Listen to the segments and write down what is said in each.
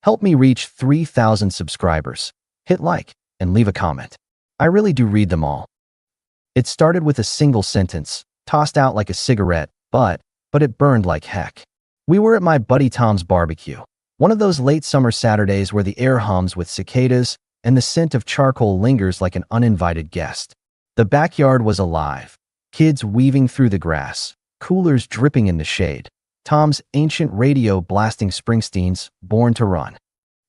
Help me reach 3,000 subscribers. Hit like and leave a comment. I really do read them all. It started with a single sentence, tossed out like a cigarette, but it burned like heck. We were at my buddy Tom's barbecue, one of those late summer Saturdays where the air hums with cicadas and the scent of charcoal lingers like an uninvited guest. The backyard was alive, kids weaving through the grass, coolers dripping in the shade, Tom's ancient radio blasting Springsteen's Born to Run.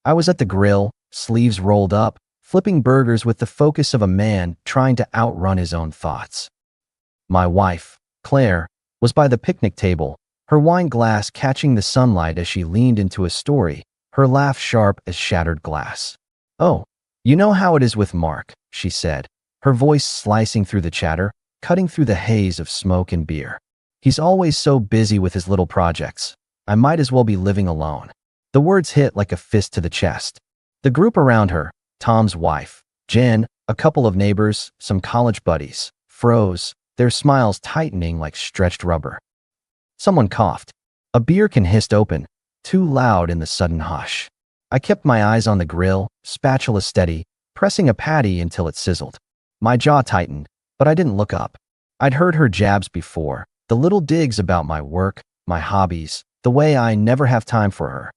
I was at the grill, sleeves rolled up, flipping burgers with the focus of a man trying to outrun his own thoughts. My wife, Claire, was by the picnic table, her wine glass catching the sunlight as she leaned into a story, her laugh sharp as shattered glass. "Oh, you know how it is with Mark," she said, her voice slicing through the chatter, cutting through the haze of smoke and beer. "He's always so busy with his little projects. I might as well be living alone." The words hit like a fist to the chest. The group around her, Tom's wife, Jen, a couple of neighbors, some college buddies, froze, their smiles tightening like stretched rubber. Someone coughed. A beer can hissed open, too loud in the sudden hush. I kept my eyes on the grill, spatula steady, pressing a patty until it sizzled. My jaw tightened, but I didn't look up. I'd heard her jabs before, the little digs about my work, my hobbies, the way I never have time for her.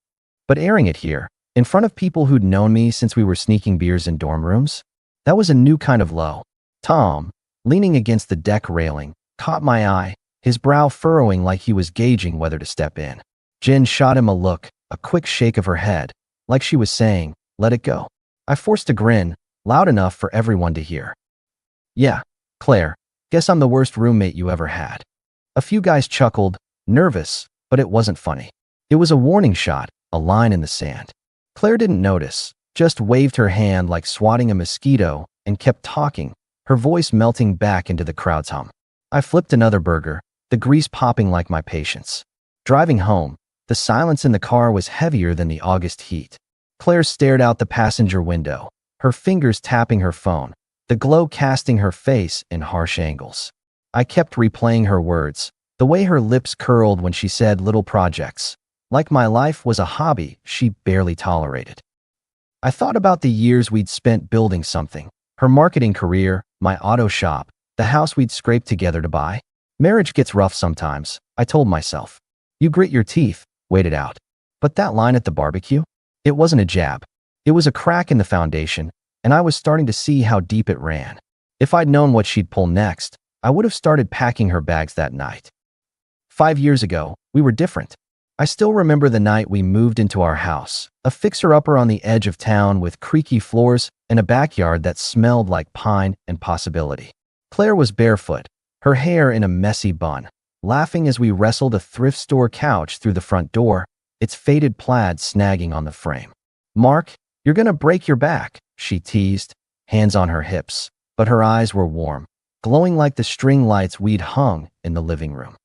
But airing it here, in front of people who'd known me since we were sneaking beers in dorm rooms, that was a new kind of low. Tom, leaning against the deck railing, caught my eye, his brow furrowing like he was gauging whether to step in. Jen shot him a look, a quick shake of her head, like she was saying, "Let it go." I forced a grin, loud enough for everyone to hear. "Yeah, Claire, guess I'm the worst roommate you ever had." A few guys chuckled, nervous, but it wasn't funny. It was a warning shot, a line in the sand. Claire didn't notice, just waved her hand like swatting a mosquito and kept talking, her voice melting back into the crowd's hum. I flipped another burger, the grease popping like my patience. Driving home, the silence in the car was heavier than the August heat. Claire stared out the passenger window, her fingers tapping her phone, the glow casting her face in harsh angles. I kept replaying her words, the way her lips curled when she said little projects, like my life was a hobby she barely tolerated. I thought about the years we'd spent building something, her marketing career, my auto shop, the house we'd scraped together to buy. Marriage gets rough sometimes, I told myself. You grit your teeth, wait it out. But that line at the barbecue? It wasn't a jab. It was a crack in the foundation, and I was starting to see how deep it ran. If I'd known what she'd pull next, I would have started packing her bags that night. 5 years ago, we were different. I still remember the night we moved into our house, a fixer-upper on the edge of town with creaky floors and a backyard that smelled like pine and possibility. Claire was barefoot, her hair in a messy bun, laughing as we wrestled a thrift store couch through the front door, its faded plaid snagging on the frame. "Mark, you're gonna break your back," she teased, hands on her hips, but her eyes were warm, glowing like the string lights we'd hung in the living room.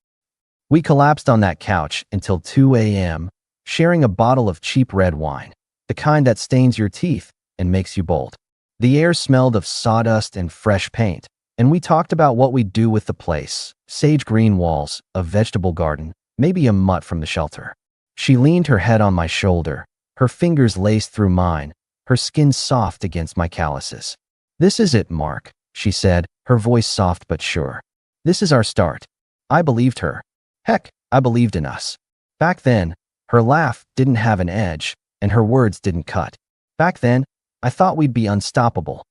We collapsed on that couch until 2 a.m., sharing a bottle of cheap red wine, the kind that stains your teeth and makes you bold. The air smelled of sawdust and fresh paint, and we talked about what we'd do with the place, sage green walls, a vegetable garden, maybe a mutt from the shelter. She leaned her head on my shoulder, her fingers laced through mine, her skin soft against my calluses. "This is it, Mark," she said, her voice soft but sure. "This is our start." I believed her. Heck, I believed in us. Back then, her laugh didn't have an edge, and her words didn't cut. Back then, I thought we'd be unstoppable.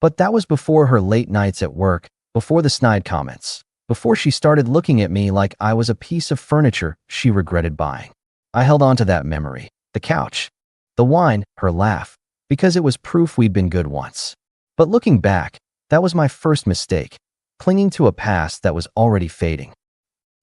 But that was before her late nights at work, before the snide comments, before she started looking at me like I was a piece of furniture she regretted buying. I held on to that memory, the couch, the wine, her laugh, because it was proof we'd been good once. But looking back, that was my first mistake, clinging to a past that was already fading.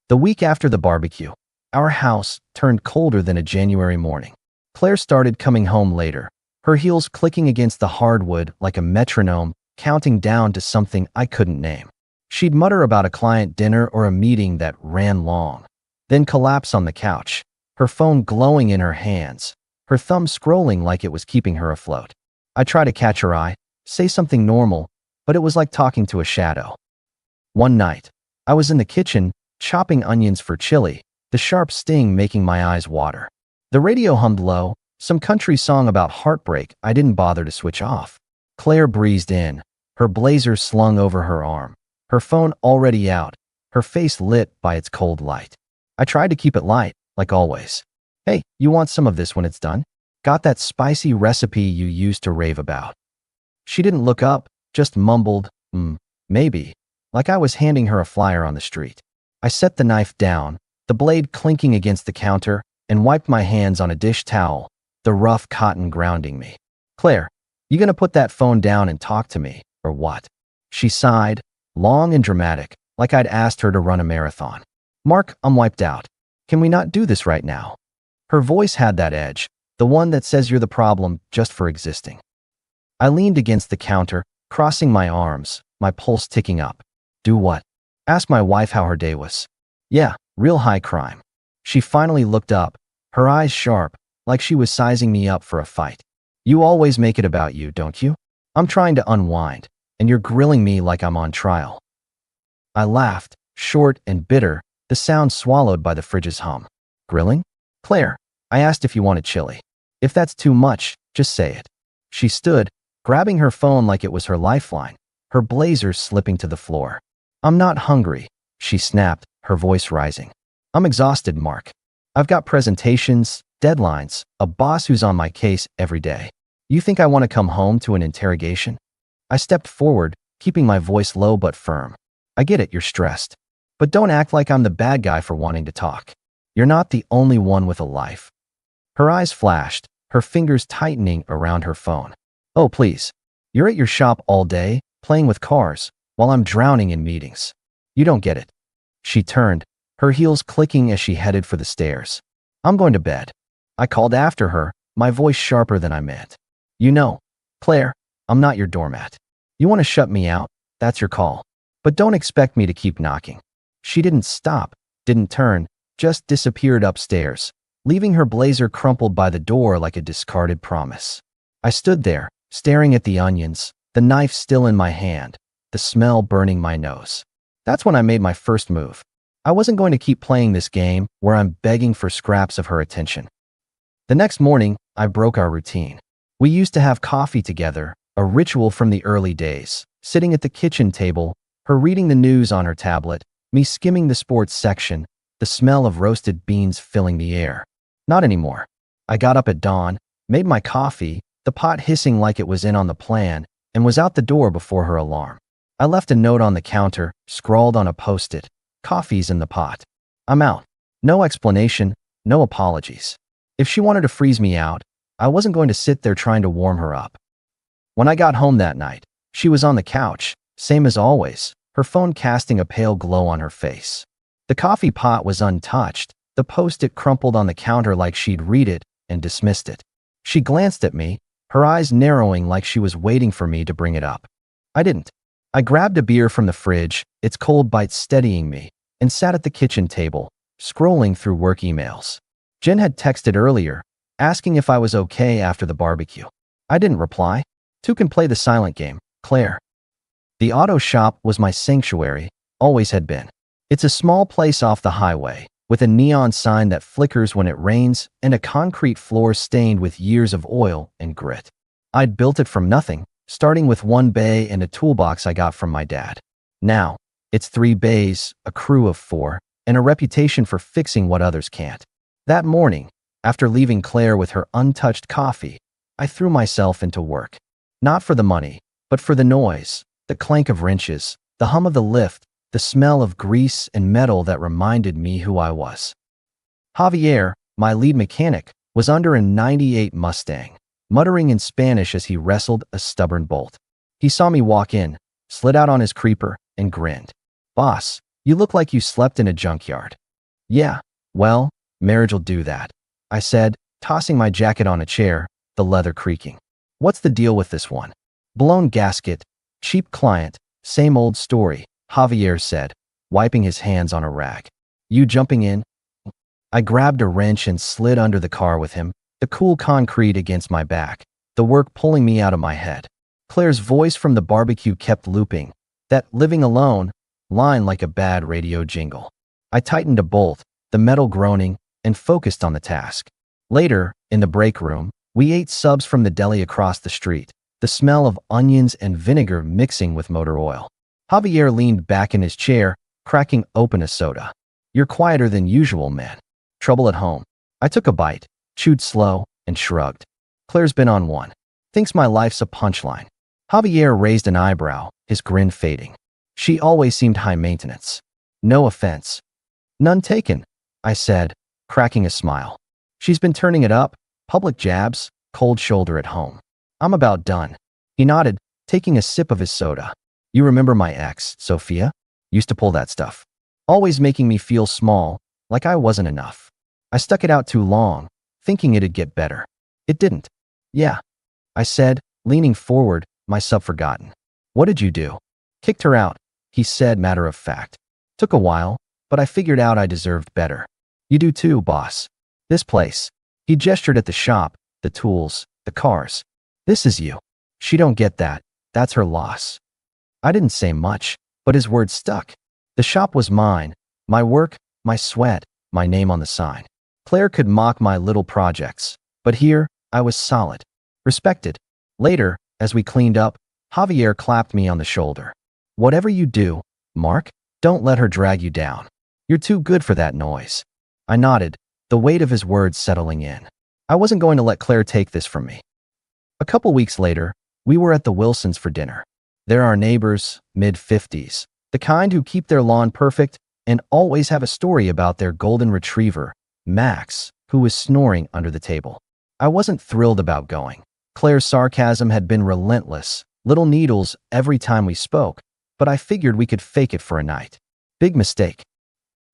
The week after the barbecue, our house turned colder than a January morning. Claire started coming home later, her heels clicking against the hardwood like a metronome, counting down to something I couldn't name. She'd mutter about a client dinner or a meeting that ran long, then collapse on the couch, her phone glowing in her hands, her thumb scrolling like it was keeping her afloat. I tried to catch her eye, say something normal, but it was like talking to a shadow. One night, I was in the kitchen, chopping onions for chili, the sharp sting making my eyes water. The radio hummed low, Some country song about heartbreak I didn't bother to switch off. Claire breezed in, her blazer slung over her arm, her phone already out, her face lit by its cold light. I tried to keep it light, like always. Hey, you want some of this when it's done? Got that spicy recipe you used to rave about. She didn't look up, just mumbled, maybe, like I was handing her a flyer on the street. I set the knife down, the blade clinking against the counter, and wiped my hands on a dish towel, the rough cotton grounding me. Claire, you gonna put that phone down and talk to me, or what? She sighed, long and dramatic, like I'd asked her to run a marathon. Mark, I'm wiped out. Can we not do this right now? Her voice had that edge, the one that says you're the problem just for existing. I leaned against the counter, crossing my arms, my pulse ticking up. Do what? Asked my wife how her day was. Yeah, real high crime. She finally looked up, her eyes sharp, like she was sizing me up for a fight. You always make it about you, don't you? I'm trying to unwind, and you're grilling me like I'm on trial. I laughed, short and bitter, the sound swallowed by the fridge's hum. Grilling? Claire, I asked if you wanted chili. If that's too much, just say it. She stood, grabbing her phone like it was her lifeline, her blazer slipping to the floor. I'm not hungry, she snapped, her voice rising. I'm exhausted, Mark. I've got presentations, deadlines, a boss who's on my case every day. You think I want to come home to an interrogation? I stepped forward, keeping my voice low but firm. I get it, you're stressed. But don't act like I'm the bad guy for wanting to talk. You're not the only one with a life. Her eyes flashed, her fingers tightening around her phone. Oh, please. You're at your shop all day, playing with cars, while I'm drowning in meetings. You don't get it. She turned, her heels clicking as she headed for the stairs. I'm going to bed. I called after her, my voice sharper than I meant. You know, Claire, I'm not your doormat. You want to shut me out? That's your call. But don't expect me to keep knocking. She didn't stop, didn't turn, just disappeared upstairs, leaving her blazer crumpled by the door like a discarded promise. I stood there, staring at the onions, the knife still in my hand, the smell burning my nose. That's when I made my first move. I wasn't going to keep playing this game where I'm begging for scraps of her attention. The next morning, I broke our routine. We used to have coffee together, a ritual from the early days, sitting at the kitchen table, her reading the news on her tablet, me skimming the sports section, the smell of roasted beans filling the air. Not anymore. I got up at dawn, made my coffee, the pot hissing like it was in on the plan, and was out the door before her alarm. I left a note on the counter, scrawled on a post-it. Coffee's in the pot. I'm out. No explanation, no apologies. If she wanted to freeze me out, I wasn't going to sit there trying to warm her up. When I got home that night, she was on the couch, same as always, her phone casting a pale glow on her face. The coffee pot was untouched, the post-it crumpled on the counter like she'd read it and dismissed it. She glanced at me, her eyes narrowing like she was waiting for me to bring it up. I didn't. I grabbed a beer from the fridge, its cold bite steadying me, and sat at the kitchen table, scrolling through work emails. Jen had texted earlier, asking if I was okay after the barbecue. I didn't reply. Two can play the silent game, Claire. The auto shop was my sanctuary, always had been. It's a small place off the highway, with a neon sign that flickers when it rains and a concrete floor stained with years of oil and grit. I'd built it from nothing, starting with one bay and a toolbox I got from my dad. Now, it's 3 bays, a crew of 4, and a reputation for fixing what others can't. That morning, after leaving Claire with her untouched coffee, I threw myself into work. Not for the money, but for the noise, the clank of wrenches, the hum of the lift, the smell of grease and metal that reminded me who I was. Javier, my lead mechanic, was under a '98 Mustang, muttering in Spanish as he wrestled a stubborn bolt. He saw me walk in, slid out on his creeper, and grinned. Boss, you look like you slept in a junkyard. Yeah, well, marriage will do that, I said, tossing my jacket on a chair, the leather creaking. What's the deal with this one? Blown gasket, cheap client, same old story, Javier said, wiping his hands on a rag. You jumping in? I grabbed a wrench and slid under the car with him, the cool concrete against my back, the work pulling me out of my head. Claire's voice from the barbecue kept looping, that living alone line like a bad radio jingle. I tightened a bolt, the metal groaning, and focused on the task. Later, in the break room, we ate subs from the deli across the street, the smell of onions and vinegar mixing with motor oil. Javier leaned back in his chair, cracking open a soda. You're quieter than usual, man. Trouble at home. I took a bite, chewed slow, and shrugged. Claire's been on one. Thinks my life's a punchline. Javier raised an eyebrow, his grin fading. She always seemed high maintenance. No offense. None taken, I said, cracking a smile. She's been turning it up, public jabs, cold shoulder at home. I'm about done. He nodded, taking a sip of his soda. You remember my ex, Sophia? Used to pull that stuff. Always making me feel small, like I wasn't enough. I stuck it out too long, thinking it'd get better. It didn't. Yeah, I said, leaning forward, my sub forgotten. What did you do? Kicked her out, he said, matter of fact. Took a while, but I figured out I deserved better. You do too, boss. This place. He gestured at the shop, the tools, the cars. This is you. She don't get that. That's her loss. I didn't say much, but his words stuck. The shop was mine, my work, my sweat, my name on the sign. Claire could mock my little projects, but here, I was solid. Respected. Later, as we cleaned up, Javier clapped me on the shoulder. Whatever you do, Mark, don't let her drag you down. You're too good for that noise. I nodded, the weight of his words settling in. I wasn't going to let Claire take this from me. A couple weeks later, we were at the Wilsons for dinner. They're our neighbors, mid-50s, the kind who keep their lawn perfect and always have a story about their golden retriever, Max, who was snoring under the table. I wasn't thrilled about going. Claire's sarcasm had been relentless, little needles every time we spoke, but I figured we could fake it for a night. Big mistake.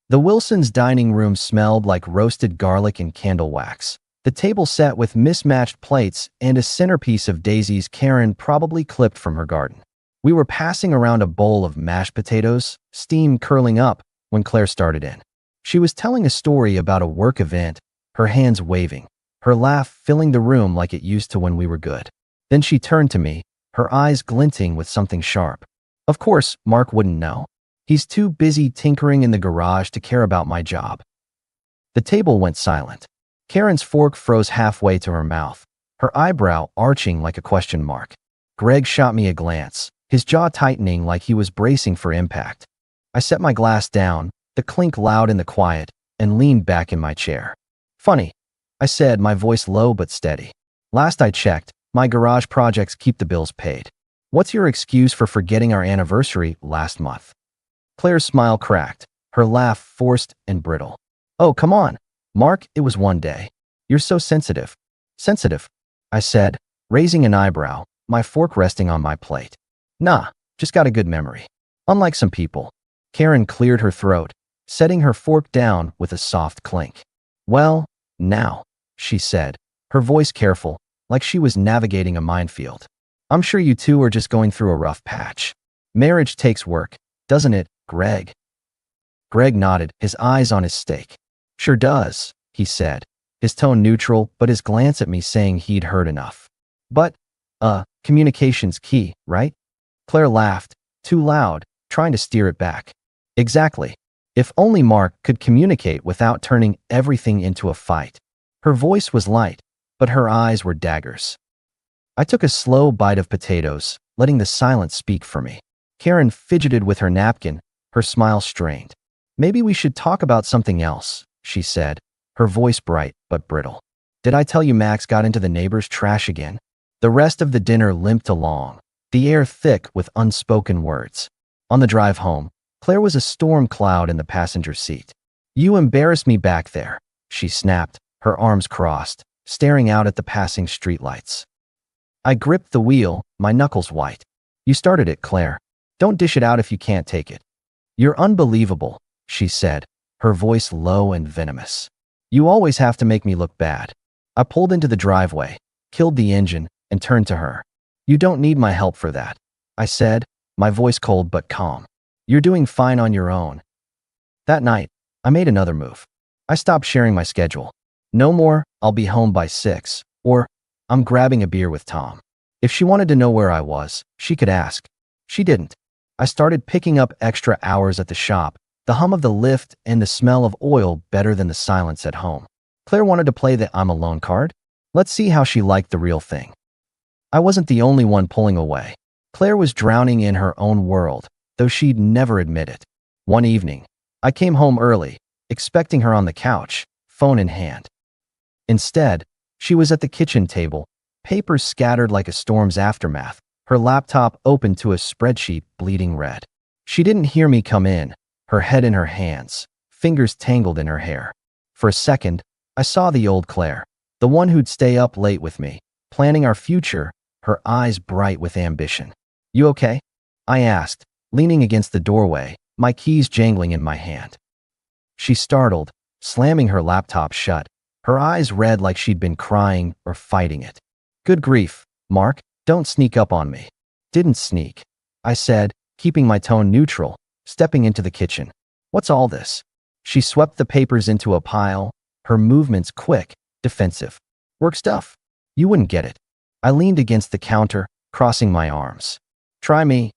The Wilsons' dining room smelled like roasted garlic and candle wax. The table set with mismatched plates and a centerpiece of daisies Karen probably clipped from her garden. We were passing around a bowl of mashed potatoes, steam curling up, when Claire started in. She was telling a story about a work event, her hands waving, her laugh filling the room like it used to when we were good. Then she turned to me, her eyes glinting with something sharp. Of course, Mark wouldn't know. He's too busy tinkering in the garage to care about my job. The table went silent. Karen's fork froze halfway to her mouth, her eyebrow arching like a question mark. Greg shot me a glance, his jaw tightening like he was bracing for impact. I set my glass down, the clink loud in the quiet, and leaned back in my chair. Funny, I said, my voice low but steady. Last I checked, my garage projects keep the bills paid. What's your excuse for forgetting our anniversary last month? Claire's smile cracked, her laugh forced and brittle. Oh, come on, Mark, it was one day. You're so sensitive. Sensitive, I said, raising an eyebrow, my fork resting on my plate. Nah, just got a good memory. Unlike some people. Karen cleared her throat, setting her fork down with a soft clink. Well, now, she said, her voice careful, like she was navigating a minefield. I'm sure you two are just going through a rough patch. Marriage takes work, doesn't it, Greg? Greg nodded, his eyes on his steak. Sure does, he said, his tone neutral, but his glance at me saying he'd heard enough. But, communication's key, right? Claire laughed, too loud, trying to steer it back. Exactly. If only Mark could communicate without turning everything into a fight. Her voice was light, but her eyes were daggers. I took a slow bite of potatoes, letting the silence speak for me. Karen fidgeted with her napkin, her smile strained. Maybe we should talk about something else, she said, her voice bright but brittle. Did I tell you Max got into the neighbor's trash again? The rest of the dinner limped along, the air thick with unspoken words. On the drive home, Claire was a storm cloud in the passenger seat. You embarrassed me back there, she snapped, her arms crossed, staring out at the passing streetlights. I gripped the wheel, my knuckles white. You started it, Claire. Don't dish it out if you can't take it. You're unbelievable, she said, her voice low and venomous. You always have to make me look bad. I pulled into the driveway, killed the engine, and turned to her. You don't need my help for that, I said, my voice cold but calm. You're doing fine on your own. That night, I made another move. I stopped sharing my schedule. No more, I'll be home by 6, or I'm grabbing a beer with Tom. If she wanted to know where I was, she could ask. She didn't. I started picking up extra hours at the shop, the hum of the lift and the smell of oil better than the silence at home. Claire wanted to play the I'm alone card. Let's see how she liked the real thing. I wasn't the only one pulling away. Claire was drowning in her own world, though she'd never admit it. One evening, I came home early, expecting her on the couch, phone in hand. Instead, she was at the kitchen table, papers scattered like a storm's aftermath, her laptop open to a spreadsheet bleeding red. She didn't hear me come in, her head in her hands, fingers tangled in her hair. For a second, I saw the old Claire, the one who'd stay up late with me, planning our future, her eyes bright with ambition. "You okay?" I asked, leaning against the doorway, my keys jangling in my hand. She startled, slamming her laptop shut, her eyes red like she'd been crying or fighting it. "Good grief, Mark, don't sneak up on me." "Didn't sneak," I said, keeping my tone neutral, stepping into the kitchen. "What's all this?" She swept the papers into a pile, her movements quick, defensive. "Work stuff. You wouldn't get it." I leaned against the counter, crossing my arms. "Try me."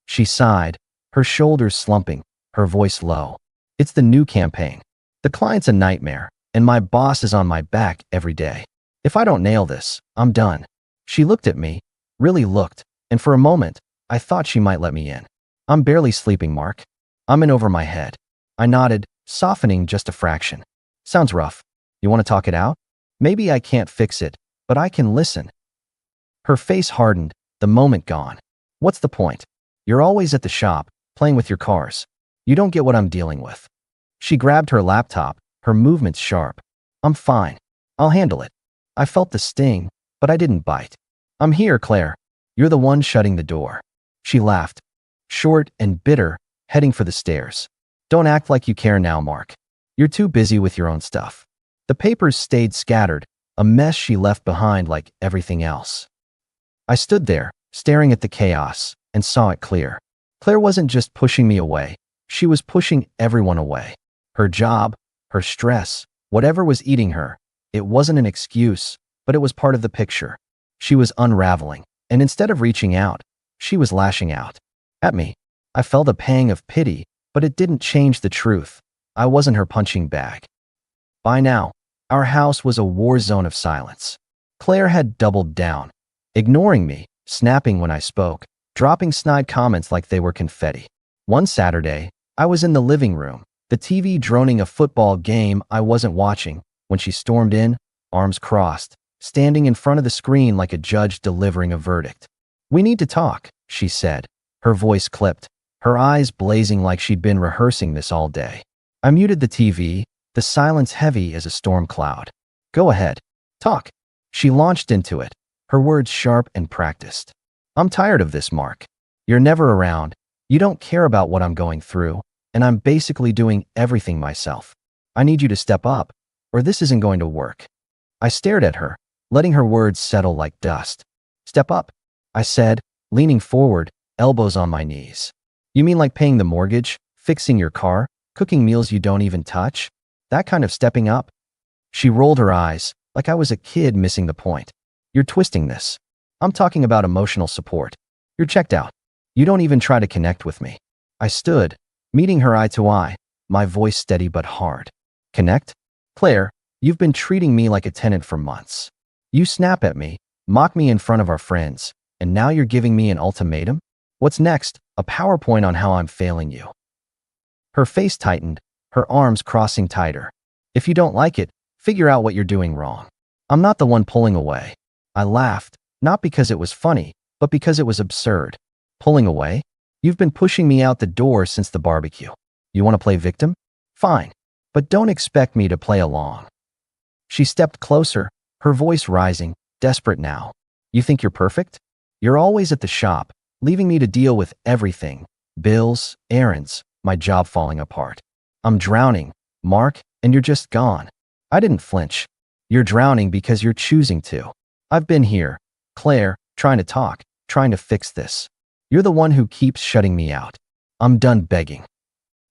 She sighed, her shoulders slumping, her voice low. "It's the new campaign. The client's a nightmare, and my boss is on my back every day. If I don't nail this, I'm done." She looked at me, really looked, and for a moment, I thought she might let me in. "I'm barely sleeping, Mark. I'm in over my head." I nodded, softening just a fraction. "Sounds rough. You want to talk it out? Maybe I can't fix it, but I can listen." Her face hardened, the moment gone. "What's the point? You're always at the shop, playing with your cars. You don't get what I'm dealing with." She grabbed her laptop, her movements sharp. "I'm fine. I'll handle it." I felt the sting, but I didn't bite. "I'm here, Claire. You're the one shutting the door." She laughed, short and bitter, heading for the stairs. "Don't act like you care now, Mark. You're too busy with your own stuff." The papers stayed scattered, a mess she left behind like everything else. I stood there, staring at the chaos, and saw it clear. Claire wasn't just pushing me away, she was pushing everyone away. Her job, her stress, whatever was eating her, it wasn't an excuse, but it was part of the picture. She was unraveling, and instead of reaching out, she was lashing out at me. I felt a pang of pity, but it didn't change the truth. I wasn't her punching bag. By now, our house was a war zone of silence. Claire had doubled down, ignoring me, snapping when I spoke, dropping snide comments like they were confetti. One Saturday, I was in the living room, the TV droning a football game I wasn't watching, when she stormed in, arms crossed, standing in front of the screen like a judge delivering a verdict. "We need to talk," she said, her voice clipped, her eyes blazing like she'd been rehearsing this all day. I muted the TV, the silence heavy as a storm cloud. "Go ahead. Talk." She launched into it, her words sharp and practiced. "I'm tired of this, Mark. You're never around, you don't care about what I'm going through, and I'm basically doing everything myself. I need you to step up, or this isn't going to work." I stared at her, letting her words settle like dust. "Step up," I said, leaning forward, elbows on my knees. "You mean like paying the mortgage, fixing your car, cooking meals you don't even touch? That kind of stepping up?" She rolled her eyes, like I was a kid missing the point. "You're twisting this. I'm talking about emotional support. You're checked out. You don't even try to connect with me." I stood, meeting her eye to eye, my voice steady but hard. "Connect? Claire, you've been treating me like a tenant for months. You snap at me, mock me in front of our friends, and now you're giving me an ultimatum? What's next? A PowerPoint on how I'm failing you?" Her face tightened, her arms crossing tighter. "If you don't like it, figure out what you're doing wrong. I'm not the one pulling away." I laughed, not because it was funny, but because it was absurd. "Pulling away? You've been pushing me out the door since the barbecue. You want to play victim? Fine, but don't expect me to play along." She stepped closer, her voice rising, desperate now. "You think you're perfect? You're always at the shop, leaving me to deal with everything, bills, errands, my job falling apart. I'm drowning, Mark, and you're just gone." I didn't flinch. "You're drowning because you're choosing to. I've been here, Claire, trying to talk, trying to fix this. You're the one who keeps shutting me out. I'm done begging."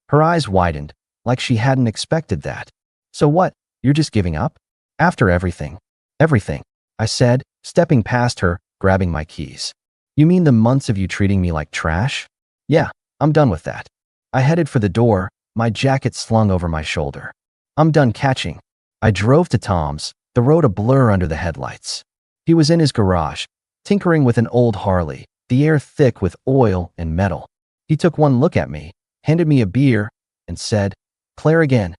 Her eyes widened, like she hadn't expected that. "So what, you're just giving up? After everything?" "Everything," I said, stepping past her, grabbing my keys. "You mean the months of you treating me like trash?" "Yeah, I'm done with that." I headed for the door, my jacket slung over my shoulder. "I'm done catching." I drove to Tom's, the road a blur under the headlights. He was in his garage, tinkering with an old Harley, the air thick with oil and metal. He took one look at me, handed me a beer, and said, "Claire again?"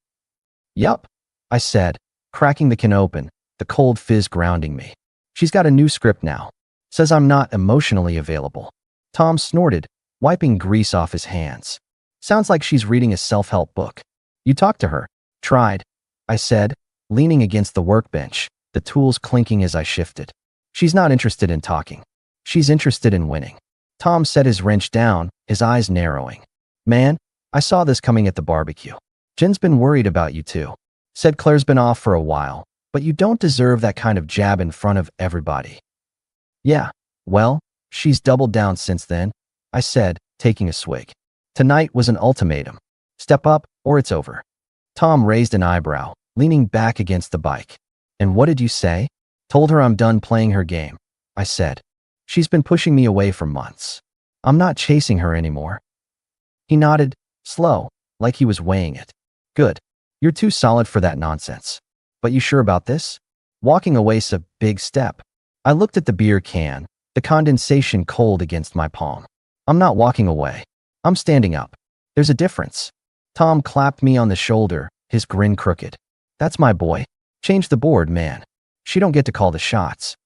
"Yup," I said, cracking the can open, the cold fizz grounding me. "She's got a new script now. Says I'm not emotionally available." Tom snorted, wiping grease off his hands. "Sounds like she's reading a self-help book." "You talked to her?" "Tried," I said, leaning against the workbench, the tools clinking as I shifted. "She's not interested in talking. She's interested in winning." Tom set his wrench down, his eyes narrowing. "Man, I saw this coming at the barbecue. Jen's been worried about you too. Said Claire's been off for a while, but you don't deserve that kind of jab in front of everybody." "Yeah, well, she's doubled down since then," I said, taking a swig. Tonight was an ultimatum. Step up or it's over. Tom raised an eyebrow, leaning back against the bike. "And what did you say?" "Told her I'm done playing her game," I said. "She's been pushing me away for months. I'm not chasing her anymore." He nodded, slow, like he was weighing it. "Good. You're too solid for that nonsense. But you sure about this?" Walking away's a big step. I looked at the beer can, the condensation cold against my palm. "I'm not walking away. I'm standing up. There's a difference." Tom clapped me on the shoulder, his grin crooked. "That's my boy. Change the board, man. She don't get to call the shots."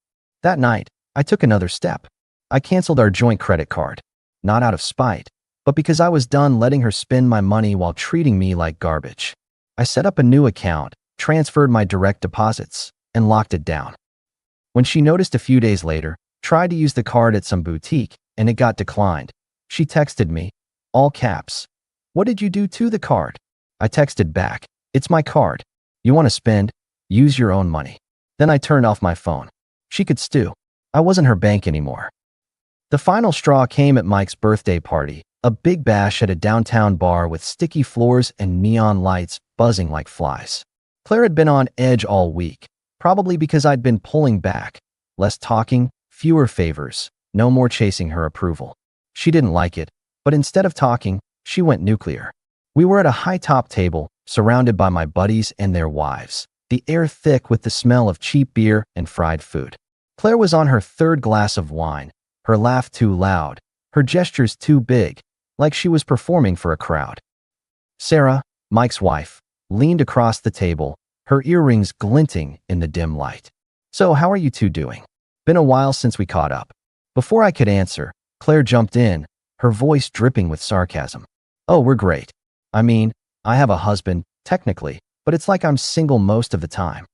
That night, I took another step. I canceled our joint credit card. Not out of spite, but because I was done letting her spend my money while treating me like garbage. I set up a new account, transferred my direct deposits, and locked it down. When she noticed a few days later, tried to use the card at some boutique, and it got declined. She texted me, all caps, "What did you do to the card?" I texted back, "It's my card. You want to spend? Use your own money." Then I turned off my phone. She could stew. I wasn't her bank anymore. The final straw came at Mike's birthday party, a big bash at a downtown bar with sticky floors and neon lights buzzing like flies. Claire had been on edge all week, probably because I'd been pulling back. Less talking, fewer favors, no more chasing her approval. She didn't like it, but instead of talking, she went nuclear. We were at a high-top table, surrounded by my buddies and their wives, the air thick with the smell of cheap beer and fried food. Claire was on her third glass of wine, her laugh too loud, her gestures too big, like she was performing for a crowd. Sarah, Mike's wife, leaned across the table, her earrings glinting in the dim light. "So how are you two doing? Been a while since we caught up." Before I could answer, Claire jumped in, her voice dripping with sarcasm. "Oh, we're great. I mean, I have a husband, technically, but it's like I'm single most of the time."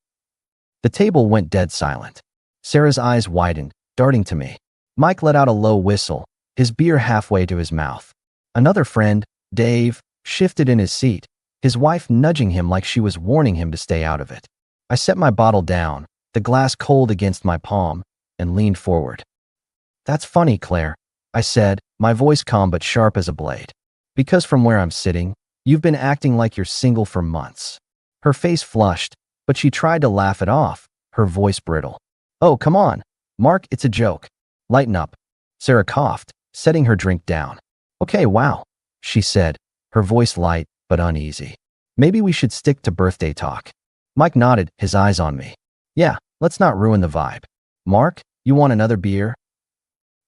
The table went dead silent. Sarah's eyes widened, darting to me. Mike let out a low whistle, his beer halfway to his mouth. Another friend, Dave, shifted in his seat, his wife nudging him like she was warning him to stay out of it. I set my bottle down, the glass cold against my palm, and leaned forward. "That's funny, Claire," I said, my voice calm but sharp as a blade. "Because from where I'm sitting, you've been acting like you're single for months." Her face flushed, but she tried to laugh it off, her voice brittle. "Oh, come on, Mark, it's a joke. Lighten up." Sarah coughed, setting her drink down. "Okay, wow," she said, her voice light but uneasy. "Maybe we should stick to birthday talk." Mike nodded, his eyes on me. "Yeah, let's not ruin the vibe. Mark, you want another beer?"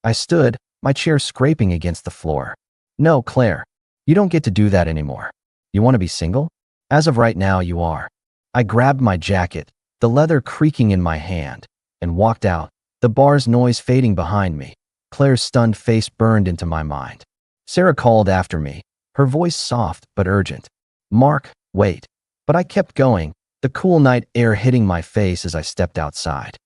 I stood, my chair scraping against the floor. "No, Claire, you don't get to do that anymore. You want to be single? As of right now, you are." I grabbed my jacket, the leather creaking in my hand, and walked out, the bar's noise fading behind me. Claire's stunned face burned into my mind. Sarah called after me, her voice soft but urgent. "Mark, wait." But I kept going, the cool night air hitting my face as I stepped outside.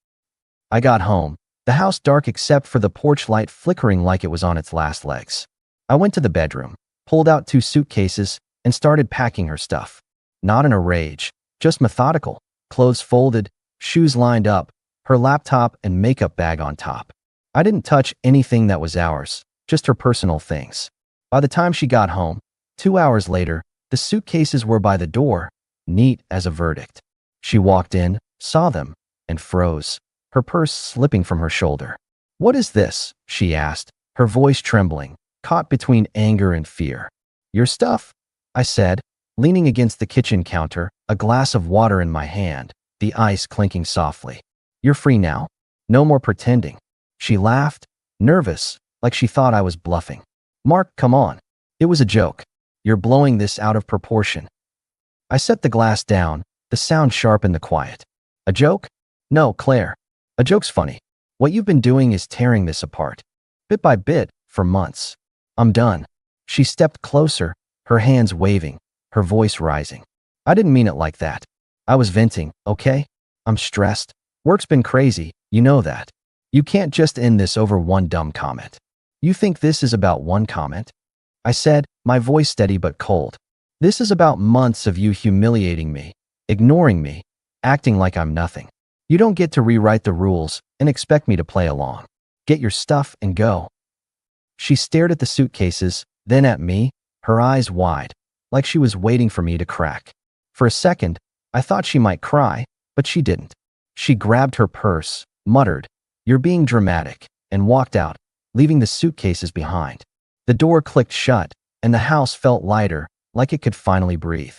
I got home, the house dark except for the porch light flickering like it was on its last legs. I went to the bedroom, pulled out 2 suitcases, and started packing her stuff. Not in a rage, just methodical, clothes folded, shoes lined up, her laptop and makeup bag on top. I didn't touch anything that was ours, just her personal things. By the time she got home, 2 hours later, the suitcases were by the door, neat as a verdict. She walked in, saw them, and froze, her purse slipping from her shoulder. "What is this?" she asked, her voice trembling, caught between anger and fear. "Your stuff," I said, leaning against the kitchen counter, a glass of water in my hand, the ice clinking softly. You're free now. No more pretending. She laughed, nervous, like she thought I was bluffing. Mark, come on. It was a joke. You're blowing this out of proportion. I set the glass down, the sound sharp in the quiet. A joke? No, Claire. A joke's funny. What you've been doing is tearing this apart. Bit by bit, for months. I'm done. She stepped closer, her hands waving, her voice rising. I didn't mean it like that. I was venting, okay? I'm stressed. Work's been crazy, you know that. You can't just end this over one dumb comment. You think this is about one comment? I said, my voice steady but cold. This is about months of you humiliating me, ignoring me, acting like I'm nothing. You don't get to rewrite the rules and expect me to play along. Get your stuff and go. She stared at the suitcases, then at me, her eyes wide, like she was waiting for me to crack. For a second, I thought she might cry, but she didn't. She grabbed her purse, muttered, "You're being dramatic," and walked out, leaving the suitcases behind. The door clicked shut, and the house felt lighter, like it could finally breathe.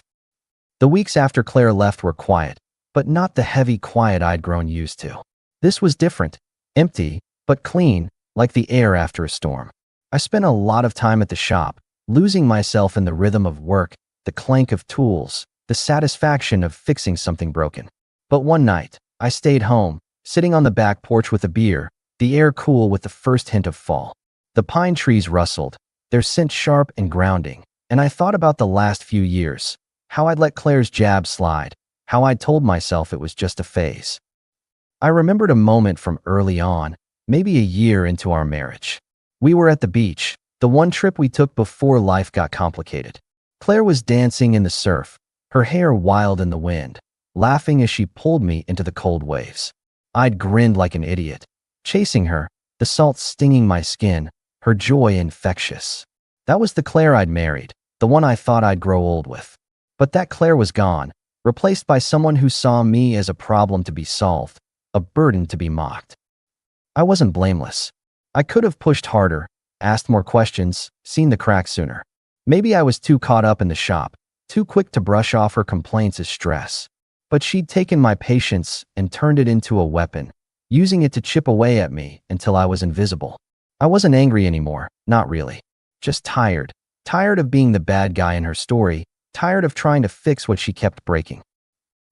The weeks after Claire left were quiet, but not the heavy quiet I'd grown used to. This was different, empty, but clean, like the air after a storm. I spent a lot of time at the shop, losing myself in the rhythm of work, the clank of tools, the satisfaction of fixing something broken. But one night, I stayed home, sitting on the back porch with a beer, the air cool with the first hint of fall. The pine trees rustled, their scent sharp and grounding, and I thought about the last few years, how I'd let Claire's jab slide, how I'd told myself it was just a phase. I remembered a moment from early on, maybe a year into our marriage. We were at the beach, the one trip we took before life got complicated. Claire was dancing in the surf, her hair wild in the wind, laughing as she pulled me into the cold waves. I'd grinned like an idiot, chasing her, the salt stinging my skin, her joy infectious. That was the Claire I'd married, the one I thought I'd grow old with. But that Claire was gone, replaced by someone who saw me as a problem to be solved, a burden to be mocked. I wasn't blameless. I could have pushed harder, asked more questions, seen the cracks sooner. Maybe I was too caught up in the shop, too quick to brush off her complaints as stress. But she'd taken my patience and turned it into a weapon, using it to chip away at me until I was invisible. I wasn't angry anymore, not really. Just tired. Tired of being the bad guy in her story, tired of trying to fix what she kept breaking.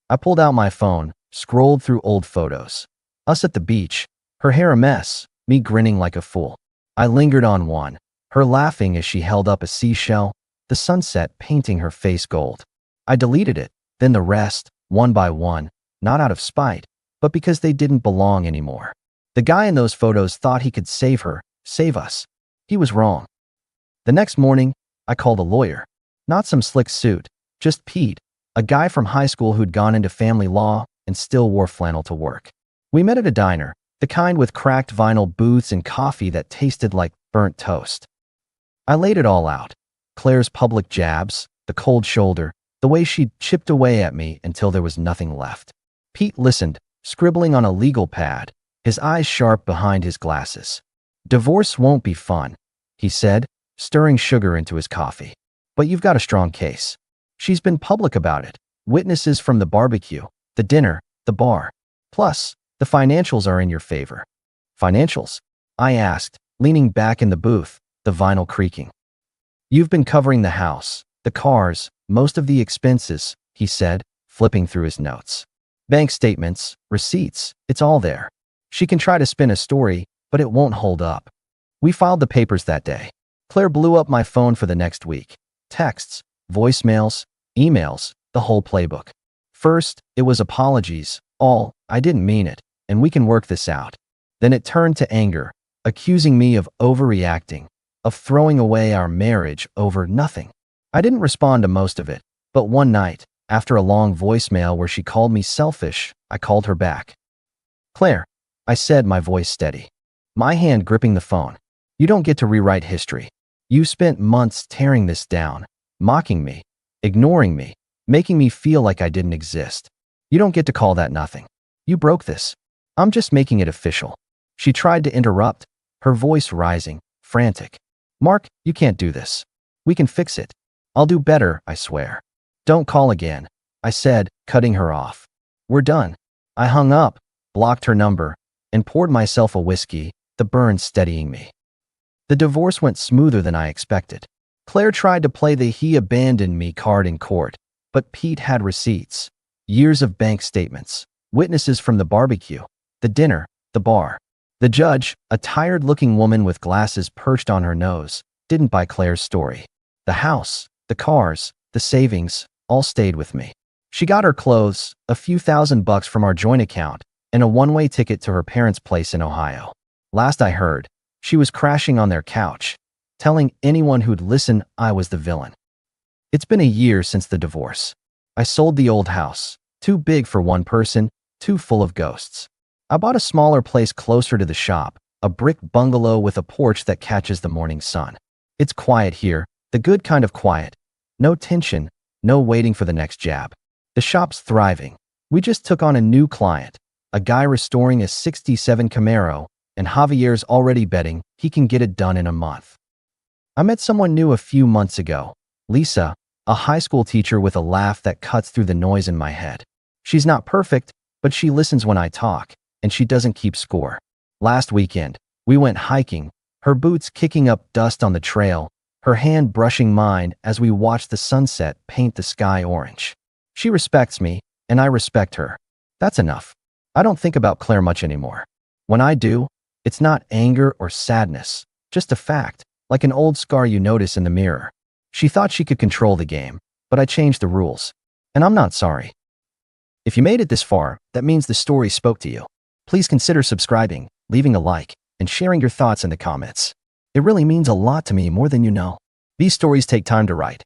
I pulled out my phone, scrolled through old photos. Us at the beach, her hair a mess, me grinning like a fool. I lingered on one, her laughing as she held up a seashell, the sunset painting her face gold. I deleted it, then the rest, one by one, not out of spite, but because they didn't belong anymore. The guy in those photos thought he could save her, save us. He was wrong. The next morning, I called a lawyer. Not some slick suit, just Pete, a guy from high school who'd gone into family law and still wore flannel to work. We met at a diner, the kind with cracked vinyl booths and coffee that tasted like burnt toast. I laid it all out. Claire's public jabs, the cold shoulder, the way she'd chipped away at me until there was nothing left. Pete listened, scribbling on a legal pad, his eyes sharp behind his glasses. "Divorce won't be fun," he said, stirring sugar into his coffee. "But you've got a strong case. She's been public about it. Witnesses from the barbecue, the dinner, the bar. Plus, the financials are in your favor." "Financials?" I asked, leaning back in the booth, the vinyl creaking. "You've been covering the house, the cars, most of the expenses," he said, flipping through his notes. "Bank statements, receipts, it's all there. She can try to spin a story, but it won't hold up." We filed the papers that day. Claire blew up my phone for the next week. Texts, voicemails, emails, the whole playbook. First, it was apologies, all, "I didn't mean it, and we can work this out." Then it turned to anger, accusing me of overreacting, of throwing away our marriage over nothing. I didn't respond to most of it, but one night, after a long voicemail where she called me selfish, I called her back. "Claire," I said, my voice steady, my hand gripping the phone, "you don't get to rewrite history. You spent months tearing this down, mocking me, ignoring me, making me feel like I didn't exist. You don't get to call that nothing. You broke this. I'm just making it official." She tried to interrupt, her voice rising, frantic. "Mark, you can't do this. We can fix it. I'll do better, I swear. Don't call again. I said, cutting her off. We're done. I hung up, blocked her number, and poured myself a whiskey, the burn steadying me. The divorce went smoother than I expected. Claire tried to play the "he abandoned me" card in court, but Pete had receipts, years of bank statements, witnesses from the barbecue, the dinner, the bar. The judge, a tired-looking woman with glasses perched on her nose, didn't buy Claire's story. The house, the cars, the savings, all stayed with me. She got her clothes, a few $1,000 from our joint account, and a one-way ticket to her parents' place in Ohio. Last I heard, she was crashing on their couch, telling anyone who'd listen I was the villain. It's been a year since the divorce. I sold the old house, too big for one person, too full of ghosts. I bought a smaller place closer to the shop, a brick bungalow with a porch that catches the morning sun. It's quiet here, the good kind of quiet. No tension, no waiting for the next jab. The shop's thriving. We just took on a new client, a guy restoring a '67 Camaro, and Javier's already betting he can get it done in a month. I met someone new a few months ago, Lisa, a high school teacher with a laugh that cuts through the noise in my head. She's not perfect, but she listens when I talk, and she doesn't keep score. Last weekend, we went hiking, her boots kicking up dust on the trail, her hand brushing mine as we watched the sunset paint the sky orange. She respects me, and I respect her. That's enough. I don't think about Claire much anymore. When I do, it's not anger or sadness, just a fact, like an old scar you notice in the mirror. She thought she could control the game, but I changed the rules. And I'm not sorry. If you made it this far, that means the story spoke to you. Please consider subscribing, leaving a like, and sharing your thoughts in the comments. It really means a lot to me, more than you know. These stories take time to write,